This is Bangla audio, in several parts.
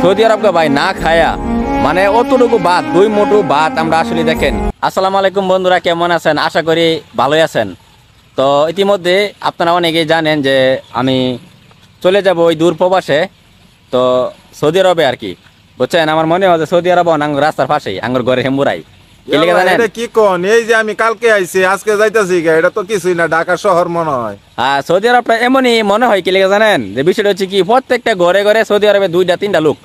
সৌদি আরবকে ভাই না খায়া মানে অতটুকু ভাত 2 মুঠো ভাত আমরা আসলে দেখেন। আসসালামু আলাইকুম বন্ধুরা, কেমন আছেন? আশা করি ভালোই আছেন। তো ইতিমধ্যে আপনারা অনেকেই জানেন যে আমি চলে যাব ওই দূর প্রবাসে, তো সৌদি আরবে আর কি, বুঝছেন? আমার মনে হয় যে সৌদি আরব আঙ্গুর রাস্তার পাশেই আঙ্গুর ঘরে হেমুরাই কি কোন এই যে আমি কালকে আইছি আজকে যাইতাছি, এটা তো কিছুই না, ঢাকা শহর মনে হয়। হ্যাঁ, সৌদি আরবটা এমনই মনে হয়। কি লেগে জানেন যে বিষয়টা হচ্ছে কি, প্রত্যেকটা ঘরে ঘরে সৌদি আরবে 2-3টা লোক।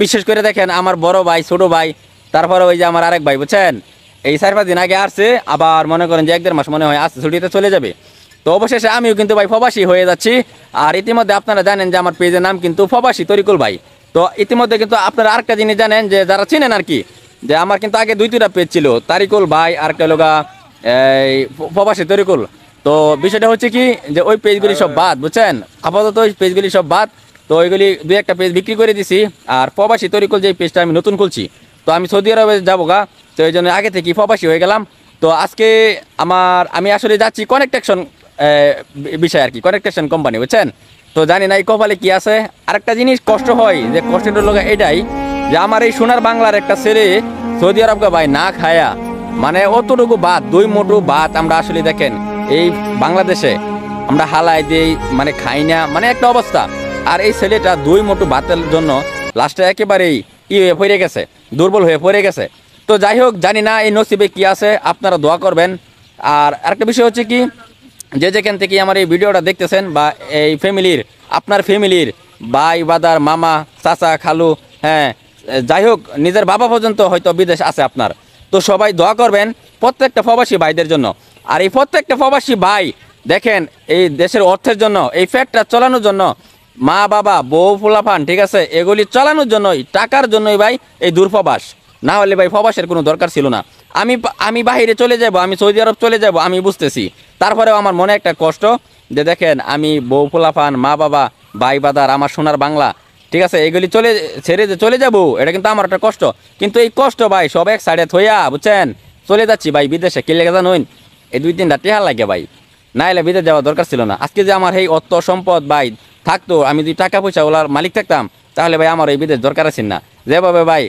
বিশেষ করে দেখেন আমার বড় ভাই, ছোট ভাই, তারপরে ওই যে আমার আরেক ভাই, বুঝছেন? এই 4-5 দিন আগে আসছে, আবার মনে করেন যে 1-1.5 মাস মনে হয় আসছে, ছুটিতে চলে যাবে। তো অবশেষে আমিও কিন্তু ভাই প্রবাসী হয়ে যাচ্ছি। আর ইতিমধ্যে আপনারা জানেন যে আমার পেজের নাম কিন্তু প্রবাসী তরিকুল ভাই। তো ইতিমধ্যে কিন্তু আপনারা আরেকটা জিনিস জানেন, যে যারা চিনেন আর কি, যে আমার কিন্তু আগে 2-3টা পেজ ছিল, তারিকুল ভাই আর একটা লোক এই প্রবাসী তরিকুল। তো বিষয়টা হচ্ছে কি, যে ওই পেজগুলি সব বাদ, বুঝছেন? আপাতত ওই পেজগুলি সব বাদ। তো ওইগুলি 2-1টা পেজ বিক্রি করে দিছি। আর প্রবাসী তরিকুল যে পেজটা আমি নতুন খুলছি, তো আমি সৌদি আরবে যাবো গা, তো এই জন্য আগে থেকে প্রবাসী হয়ে গেলাম। তো আজকে আমি আসলে যাচ্ছি কনেকটেকশন বিষয় আর কি, কনেকটেকশন কোম্পানি, বুঝছেন? তো জানি না এই কপালে কি আছে। আরেকটা জিনিস কষ্ট হয়, যে কষ্টের লোক এটাই যে আমার এই সোনার বাংলার একটা ছেলে সৌদি আরবকে ভাই না খায়া মানে অতটুকু ভাত 2 মুঠো ভাত আমরা আসলে দেখেন এই বাংলাদেশে আমরা হালাই দিই, মানে খাই না, মানে একটা অবস্থা। আর এই ছেলেটা 2 মুঠো ভাতের জন্য লাস্টে একেবারেই হয়ে পড়ে গেছে, দুর্বল হয়ে পড়ে গেছে। তো যাই হোক, জানি না এই নসিবে কি আছে, আপনারা দোয়া করবেন। আর আরেকটা বিষয় হচ্ছে কি, যে যেখান থেকে আমার এই ভিডিওটা দেখতেছেন, বা এই ফ্যামিলির, আপনার ফ্যামিলির ভাই বাদার মামা চাচা খালু, হ্যাঁ যাই হোক নিজের বাবা পর্যন্ত হয়তো বিদেশ আছে আপনার, তো সবাই দোয়া করবেন প্রত্যেকটা প্রবাসী ভাইদের জন্য। আর এই প্রত্যেকটা প্রবাসী ভাই দেখেন, এই দেশের অর্থের জন্য, এই ফ্যাটটা চালানোর জন্য, মা বাবা বউ ফুলাফান, ঠিক আছে, এগুলি চালানোর জন্যই, টাকার জন্যই ভাই এই দূরপ্রবাস। না হলে ভাই প্রবাসের কোনো দরকার ছিল না। আমি বাহিরে চলে যাব, আমি সৌদি আরব চলে যাব, আমি বুঝতেছি। তারপরেও আমার মনে একটা কষ্ট, যে দেখেন আমি বউ ফুলাফান, মা বাবা, ভাই বাদার, আমার সোনার বাংলা, ঠিক আছে, এগুলি ছেড়ে যে চলে যাবো, এটা কিন্তু আমার একটা কষ্ট। কিন্তু এই কষ্ট ভাই সব এক সাইডে থইয়া, বুঝছেন, চলে যাচ্ছি ভাই বিদেশে। কি লেগে জানুন, এই 2-3টা টেহা লাগে ভাই, না এলে বিদেশ যাওয়ার দরকার ছিল না। আজকে যে আমার এই অর্থ সম্পদ ভাই থাকতো, আমি যদি টাকা পয়সা ওলার মালিক থাকতাম, তাহলে ভাই আমার এই বিদেশ দরকার আছে না। যেভাবে ভাই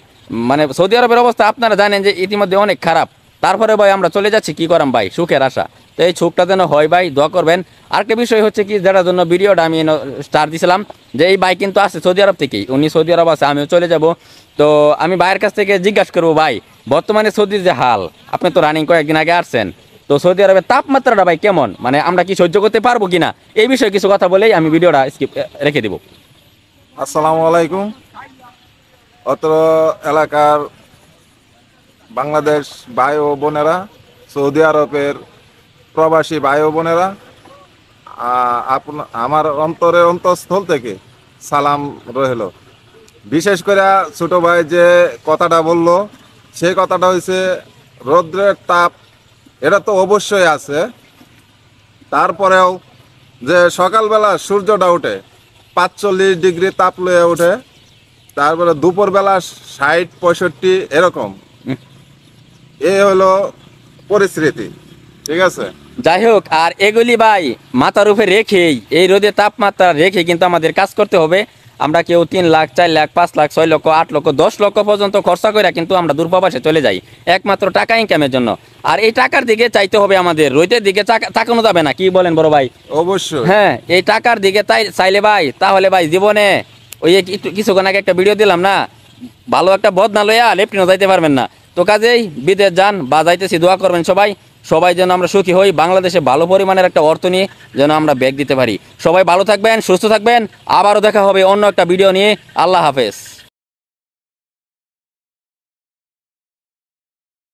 মানে সৌদি আরবের অবস্থা আপনারা জানেন যে ইতিমধ্যে অনেক খারাপ। তারপরে ভাই আমরা চলে যাচ্ছি, কি করাম ভাই, সুখের আশা। তো এই সুখটা যেন হয় ভাই, দোয়া করবেন। আরেকটা বিষয় হচ্ছে কি, যেটার জন্য ভিডিওটা আমি স্টার্ট দিয়েছিলাম, যে এই ভাই কিন্তু আছে সৌদি আরব থেকেই, উনি সৌদি আরব আছে, আমিও চলে যাব। তো আমি ভাইয়ের কাছ থেকে জিজ্ঞাসা করবো, ভাই বর্তমানে সৌদির যে হাল, আপনি তো রানিং কয়েকদিন আগে আসছেন, তো সৌদি আরবের তাপমাত্রাটা ভাই কেমন, মানে আমরা কি সহ্য করতে পারবো কিনা, এই বিষয়ে কিছু কথা বলেই আমি ভিডিওটা স্কিপ রেখে দিব। আসসালামু আলাইকুম। অত্র এলাকার বাংলাদেশ ভাই ও বোনেরা, সৌদি আরবের প্রবাসী ভাই ও বোনেরা, আমার অন্তঃস্থল থেকে সালাম রইল। বিশেষ করে ছোট ভাই যে কথাটা বলল, সেই কথাটা হয়েছে রৌদ্রের তাপ, এটা তো অবশ্যই আছে। তারপরেও যে সকালবেলা সূর্যটা ওঠে 45 ডিগ্রি তাপ লয়ে ওঠে, তারপরে দুপুরবেলা 60-65 এরকম, এ হলো পরিস্থিতি, ঠিক আছে। যাই হোক, আর এগুলি ভাই মাথার উপরে রেখেই, এই রোদে তাপমাত্রা রেখে কিন্তু আমাদের কাজ করতে হবে। আমরা কেউ 3 লাখ 4 লাখ 5 লাখ 6 লক্ষ 8 লক্ষ 10 লক্ষ পর্যন্ত খরচা করে কিন্তু আমরা দূরপ্রবাসে চলে যাই, একমাত্র টাকা ইনকামের জন্য। আর এই টাকার দিকে চাইতে হবে আমাদের, রোদের দিকে তাকানো যাবে না, কি বলেন বড় ভাই? অবশ্যই, হ্যাঁ, এই টাকার দিকে চাইলে ভাই, তাহলে ভাই জীবনে ওই কিছুক্ষণ আগে একটা ভিডিও দিলাম না, ভালো একটা বদ না লইয়া লেফটিনও যাইতে পারবেন না। তো কাজেই বিদেশ যান বা যাইতেছি, দোয়া করবেন সবাই যেন আমরা সুখী হই, বাংলাদেশে ভালো পরিমাণের একটা অর্থ নিয়ে যেন আমরা ব্যাগ দিতে পারি। সবাই ভালো থাকবেন, সুস্থ থাকবেন, আবারও দেখা হবে অন্য একটা ভিডিও নিয়ে। আল্লাহ হাফেজ।